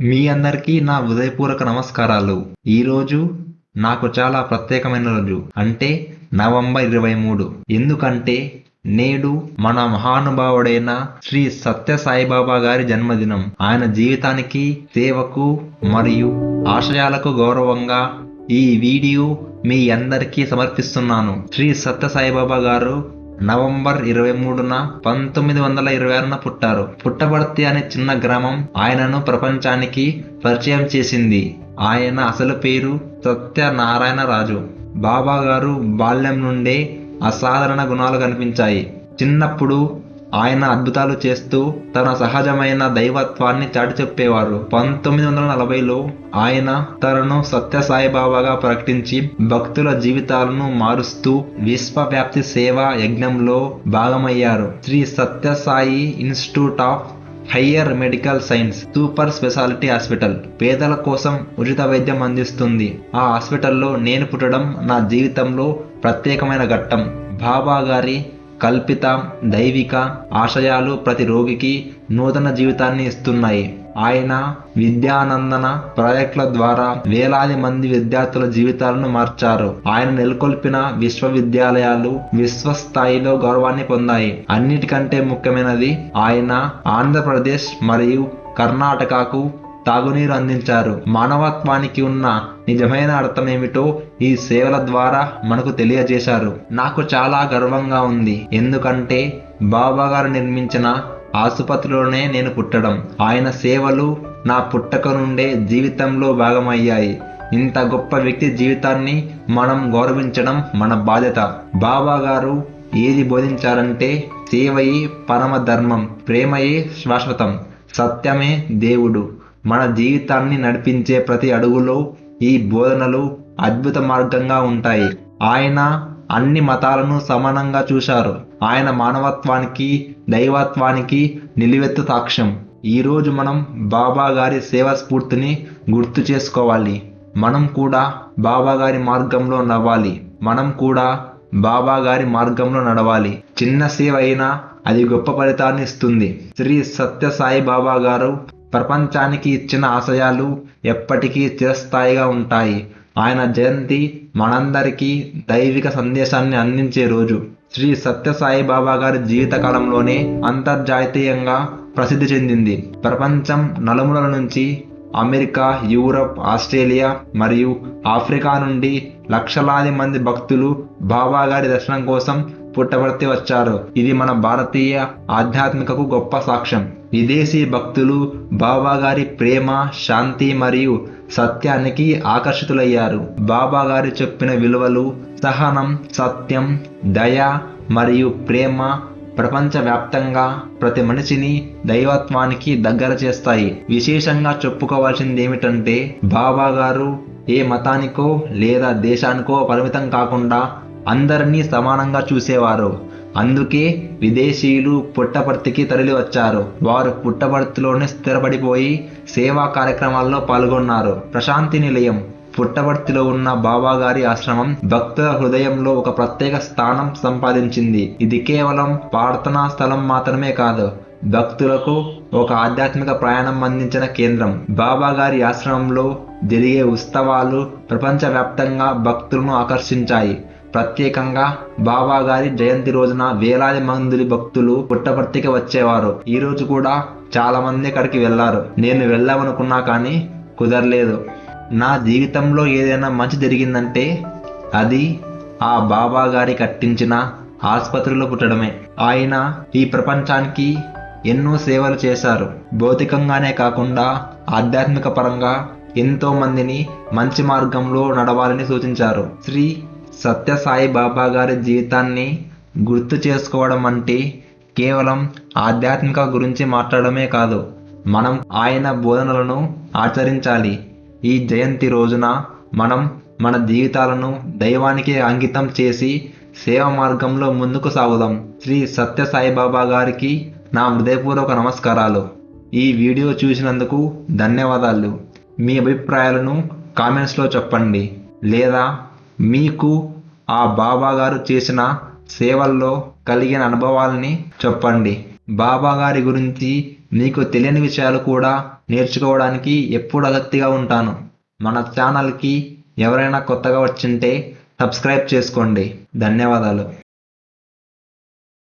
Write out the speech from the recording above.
మీ అందరికీ నా హృదయపూర్వక నమస్కారాలు. ఈరోజు నాకు చాలా ప్రత్యేకమైన రోజు. అంటే నవంబర్ 23. ఎందుకంటే నేడు మన మహానుభావుడైన శ్రీ సత్య సాయిబాబా గారి జన్మదినం. ఆయన జీవితానికి, సేవకు మరియు ఆశయాలకు గౌరవంగా ఈ వీడియో మీ అందరికీ సమర్పిస్తున్నాను. శ్రీ సత్య సాయిబాబా గారు నవంబర్ 23న 1926న పుట్టారు. పుట్టపర్తి అనే చిన్న గ్రామం ఆయనను ప్రపంచానికి పరిచయం చేసింది. ఆయన అసలు పేరు సత్యనారాయణరాజు. బాబా గారు బాల్యం నుండే అసాధారణ గుణాలు కనిపించాయి. చిన్నప్పుడు ఆయన అద్భుతాలు చేస్తూ తన సహజమైన దైవత్వాన్ని చాటి చెప్పేవారు. 1940లో ఆయన తనను సత్య సాయిబాబాగా ప్రకటించి భక్తుల జీవితాలను మారుస్తూ విశ్వవ్యాప్తి సేవా యజ్ఞంలో భాగమయ్యారు. Shri Sathya Sai institute of higher medical science super speciality hospital పేదల కోసం ఉచిత వైద్యం అందిస్తుంది. ఆ హాస్పిటల్లో నేను పుట్టడం నా జీవితంలో ప్రత్యేకమైన ఘట్టం. బాబా గారి కల్పిత దైవిక ఆశయాలు ప్రతి రోగికి నూతన జీవితాన్ని ఇస్తున్నాయి. ఆయన విద్యానందన ప్రాజెక్టుల ద్వారా వేలాది మంది విద్యార్థుల జీవితాలను మార్చారు. ఆయన నెలకొల్పిన విశ్వవిద్యాలయాలు విశ్వస్థాయిలో గౌరవాన్ని పొందాయి. అన్నిటికంటే ముఖ్యమైనది ఆయన ఆంధ్రప్రదేశ్ మరియు కర్ణాటకకు తాగునీరు అందించారు. మానవత్వానికి ఉన్న నిజమైన అర్థం ఏమిటో ఈ సేవల ద్వారా మనకు తెలియజేశారు. నాకు చాలా గర్వంగా ఉంది. ఎందుకంటే బాబా గారు నిర్మించిన ఆసుపత్రిలోనే నేను పుట్టడం, ఆయన సేవలు నా పుట్టక నుండే జీవితంలో భాగమయ్యాయి. ఇంత గొప్ప వ్యక్తి జీవితాన్ని మనం గౌరవించడం మన బాధ్యత. బాబా గారు ఏది బోధించారంటే సేవయే పరమ ధర్మం, ప్రేమయే శాశ్వతం, సత్యమే దేవుడు. మన జీవితాన్ని నడిపించే ప్రతి అడుగులో ఈ బోధనలు అద్భుత మార్గంగా ఉంటాయి. ఆయన అన్ని మతాలను సమానంగా చూశారు. ఆయన మానవత్వానికి, దైవత్వానికి నిలువెత్తు సాక్ష్యం. ఈరోజు మనం బాబా గారి సేవా స్ఫూర్తిని గుర్తు చేసుకోవాలి. మనం కూడా బాబా గారి మార్గంలో నడవాలి. నడవాలి. చిన్న సేవ అయినా అది గొప్ప ఫలితాన్ని ఇస్తుంది. శ్రీ సత్య సాయి బాబా గారు ప్రపంచానికి ఇచ్చిన ఆశయాలు ఎప్పటికీ చిరస్థాయిగా ఉంటాయి. ఆయన జయంతి మనందరికీ దైవిక సందేశాన్ని అందించే రోజు. శ్రీ సత్య సాయి బాబా గారి జీవిత కాలంలోనే అంతర్జాతీయంగా ప్రసిద్ధి చెందింది. ప్రపంచం నలుమూలల నుంచి అమెరికా, యూరప్, ఆస్ట్రేలియా మరియు ఆఫ్రికా నుండి లక్షలాది మంది భక్తులు బాబా గారి దర్శనం కోసం పుట్టపర్తి వచ్చారు. ఇది మన భారతీయ ఆధ్యాత్మికకు గొప్ప సాక్ష్యం. విదేశీ భక్తులు బాబా గారి ప్రేమ, శాంతి మరియు సత్యానికి ఆకర్షితులయ్యారు. బాబా గారు చెప్పిన విలువలు సహనం, సత్యం, దయ మరియు ప్రేమ ప్రపంచవ్యాప్తంగా ప్రతి మనిషిని దైవత్వానికి దగ్గర చేస్తాయి. విశేషంగా చెప్పుకోవాల్సింది ఏమిటంటే బాబా గారు ఏ మతానికో లేదా దేశానికో పరిమితం కాకుండా అందరినీ సమానంగా చూసేవారు. అందుకే విదేశీయులు పుట్టపర్తికి తరలి వచ్చారు. వారు పుట్టపర్తిలోనే స్థిరపడిపోయి సేవా కార్యక్రమాల్లో పాల్గొన్నారు. ప్రశాంతి నిలయం పుట్టపర్తిలో ఉన్న బాబా గారి ఆశ్రమం భక్తుల హృదయంలో ఒక ప్రత్యేక స్థానం సంపాదించింది. ఇది కేవలం ప్రార్థనా స్థలం మాత్రమే కాదు, భక్తులకు ఒక ఆధ్యాత్మిక ప్రయాణం అందించిన కేంద్రం. బాబా గారి ఆశ్రమంలో జరిగే ఉత్సవాలు ప్రపంచవ్యాప్తంగా భక్తులను ఆకర్షించాయి. ప్రత్యేకంగా బాబా గారి జయంతి రోజున వేలాది మంది భక్తులు పుట్టపర్తికి వచ్చేవారు. ఈ రోజు కూడా చాలా మంది అక్కడికి వెళ్లారు. నేను వెళ్ళామనుకున్నా కానీ కుదరలేదు. నా జీవితంలో ఏదైనా మంచి జరిగిందంటే అది ఆ బాబా గారి కట్టించిన ఆసుపత్రిలో పుట్టడమే. ఆయన ఈ ప్రపంచానికి ఎన్నో సేవలు చేశారు. భౌతికంగానే కాకుండా ఆధ్యాత్మిక పరంగా ఎంతో మందిని మంచి మార్గంలో నడవాలని సూచించారు. శ్రీ సత్య సాయి బాబా గారి జీవితాన్ని గుర్తు చేసుకోవడం అంటే కేవలం ఆధ్యాత్మిక గురించి మాట్లాడమే కాదు, మనం ఆయన బోధనలను ఆచరించాలి. ఈ జయంతి రోజున మనం మన జీవితాలను దైవానికి అంకితం చేసి సేవ మార్గంలో ముందుకు సాగుదాం. శ్రీ సత్య సాయి బాబా గారికి నా హృదయపూర్వక నమస్కారాలు. ఈ వీడియో చూసినందుకు ధన్యవాదాలు. మీ అభిప్రాయాలను కామెంట్స్లో చెప్పండి, లేదా మీకు ఆ బాబా గారు చేసిన సేవల్లో కలిగిన అనుభవాల్ని చెప్పండి. బాబా గారి గురించి మీకు తెలియని విషయాలు కూడా నేర్చుకోవడానికి ఎప్పుడు ఆసక్తిగా ఉంటాను. మన ఛానల్కి ఎవరైనా కొత్తగా వచ్చింటే సబ్స్క్రైబ్ చేసుకోండి. ధన్యవాదాలు.